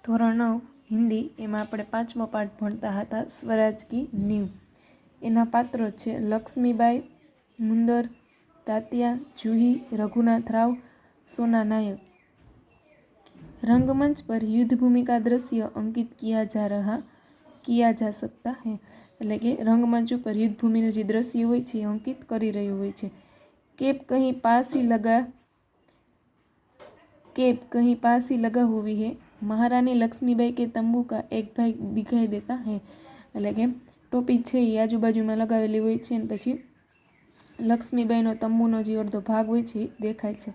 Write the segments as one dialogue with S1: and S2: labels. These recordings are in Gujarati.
S1: ધોરણ 9 હિન્દી એમાં આપણે 5મો પાઠ ભણતા હતા સ્વરાજ કી નીંવ। એના પાત્રો છે લક્ષ્મીબાઈ, મુંદર, તાત્યા, જूही, रघुनाथ राव, सोना नायक। रंगमंच पर युद्ध भूमि का दृश्य अंकित किया जा सकता है। એટલે કે રંગમંચ ઉપર યુદ્ધ ભૂમિનું જે દ્રશ્ય હોય છે એ અંકિત કરી રહ્યું હોય છે। કેપ કहीं पास ही लगा हुई है। महारानी लक्ष्मीबाई के तंबू का एक भाग दिखाई देता है। એટલે કે ટોપી છે એ આજુબાજુમાં લગાવેલી હોય છે અને પછી लक्ष्मीबाईનો तंबूનો જે અડધો ભાગ હોય છે દેખાય છે।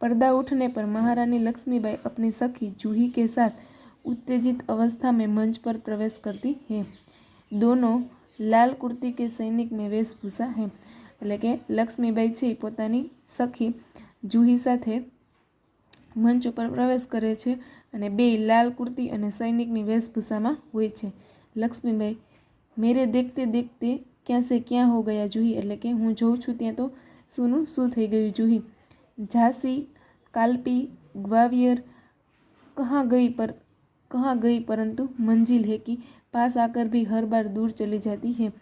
S1: पर्दा उठने पर महारानी लक्ष्मीबाई अपनी सखी जूही के साथ उत्तेजित अवस्था में मंच पर प्रवेश करती है। दोनों लाल कुर्ती के सैनिक में वेशभूषा है। એટલે કે લક્ષ્મીબાઈ છે પોતાની સખી જूही સાથે મંચ ઉપર પ્રવેશ કરે છે અને બે લાલ કુર્તી અને સૈનિકની વેશભૂષામાં હોય છે। લક્ષ્મીબાઈ, મેરે દેખતે દેખતે ક્યાં સે ક્યાં હો ગયા જूही, એટલે કે હું જોઉં છું ત્યાં તો શુંનું શું થઈ ગયું જूही। झांसी, कालपी, ग्वालियर कहाँ गई परंतु मंजिल है कि पास आकर भी हर बार दूर चली जाती है।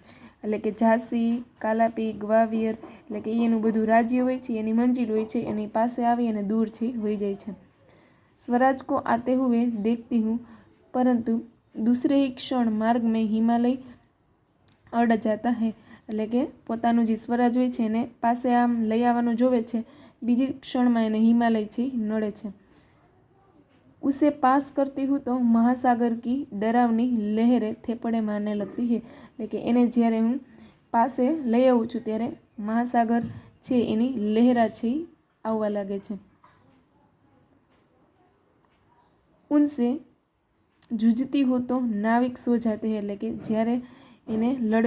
S1: એટલે કે ઝાંસી, કાલાપી, ગ્વાલિયર એટલે કે એનું બધું રાજ્ય હોય છે, એની મંજિલ હોય છે, એની પાસે આવી અને દૂર છે હોઈ જાય છે। स्वराज को आते हुए देखती हूँ परंतु दूसरे ही क्षण मार्ग में हिमालय अड़ जाता है। એટલે કે પોતાનું જે સ્વરાજ હોય છે એને પાસે આમ લઈ આવવાનું જોવે છે, બીજી ક્ષણમાં એને હિમાલય છે નડે છે। उसे पास करती हूँ तो महासागर की डरावनी लहरें थेपड़े मारने लगती है। એટલે કે એને જ્યારે હું પાસે લઈ આવું છું ત્યારે મહાસાગર છે એની લહેરા છે આવવા લાગે છે। उनसे जूझती हो तो नाविक सो जाते हैं। એટલે કે જ્યારે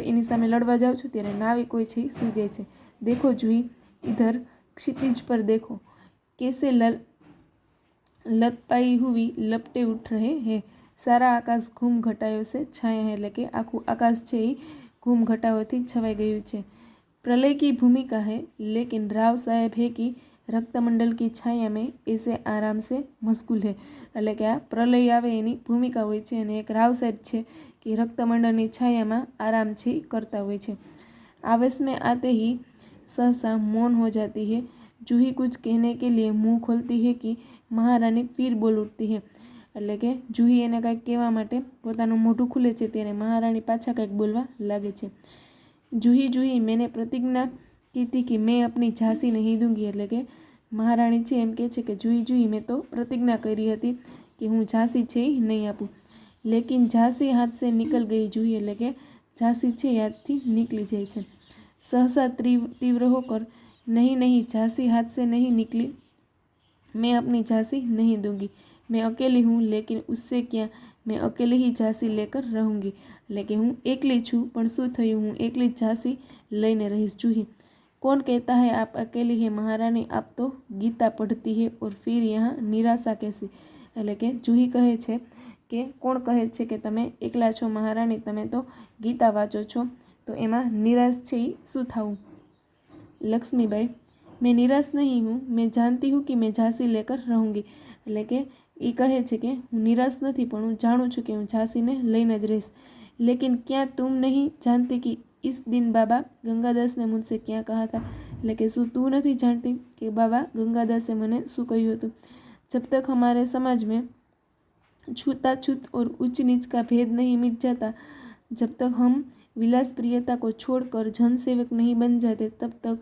S1: એની સામે લડવા જાઉં છું ત્યારે નાવિક હોય છે સૂઈ જાય છે। देखो जूही, इधर क्षितिज पर देखो कैसे लतपाई हुई लपटे उठ रहे हैं। सारा आकाश घूम घटाओं से छाया है। એટલે કે આખું આકાશ છે એ ઘૂમ ઘટાઓથી છવાઈ ગયું છે। प्रलय की भूमिका है लेकिन राव साहेब है कि रक्तमंडल की छाया में ऐसे आराम से मशगूल है। એટલે કે આ પ્રલય આવે એની ભૂમિકા હોય છે અને એક રાવ સાહેબ છે कि रक्तमंडल छाया में आराम से करता हुए छे। आवेश में आते ही सहसा मौन हो जाती है। जूही कुछ कहने के लिए मुंह खोलती है कि महारानी फिर बोल उठती है। એટલે કે જूही એને કંઈક કહેવા માટે પોતાનું મોઢું ખુલે છે ત્યારે મહારાણી પાછા કંઈક બોલવા લાગે છે। जूही जूही, मैंने प्रतिज्ञा की थी कि मैं अपनी झांसी नहीं दूंगी। એટલે કે મહારાણી છે એમ કહે છે કે જूही जूही, મેં તો પ્રતિજ્ઞા કરી હતી કે હું ઝાંસી છે નહીં આપું। लेकिन झांसी हाथ से निकल गई जूही, એટલે કે ઝાંસી છે હાથથી નીકળી જાય છે। सहसा तीव्र होकर, नहीं नहीं, झांसी हाथ से नहीं निकली, मैं अपनी झांसी नहीं दूंगी। मैं अकेली हूँ लेकिन उससे क्या, मैं अकेले ही झांसी लेकर रहूँगी। એટલે કે હું એકલી છું પણ શું થયું, હું એકલી झांसी લઈને રહીશ। जूही, कौन कहता है आप अकेली है महारानी, आप तो गीता पढ़ती है और फिर यहाँ निराशा कैसी। એટલે કે जूही કહે છે કે કોણ કહે છે કે તમે એકલા છો મહારાણી, તમે તો ગીતા વાંચો છો, તો એમાં નિરાશ છે એ શું થવું। लक्ष्मीबाई, मैं निराश नहीं हूँ, मैं जानती हूँ कि मैं झांसी लेकर रहूँगी। એટલે કે એ કહે છે કે હું નિરાશ નથી પણ હું જાણું છું કે હું ઝાંસીને લઈને જ રહીશ। लेकिन क्या तुम नहीं जानती कि इस दिन बाबा गंगादास ने मुझसे क्या कहा था। એટલે કે શું તું નથી જાણતી કે બાબા ગંગાદાસે મને શું કહ્યું હતું। जब तक हमारे समाज में छूताछूत और ऊंच नीच का भेद नहीं मिट जाता, जब तक हम विलास प्रियता को छोड़कर जनसेवक नहीं बन जाते, तब तक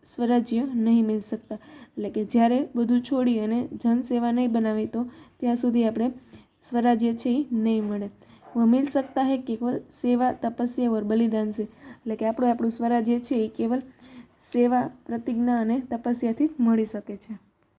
S1: स्वराज्य नहीं मिल सकता। એટલે કે જ્યારે બધું છોડી અને જનસેવા નહીં બનાવી તો ત્યાં સુધી આપણે स्वराज्य છે નહીં મળે। वह मिल सकता है केवल सेवा, तपस्या और बलिदान से। એટલે કે આપણું સ્વરાજ્ય છે એ કેવલ સેવા, પ્રતિજ્ઞા અને તપસ્યાથી જ મળી શકે છે।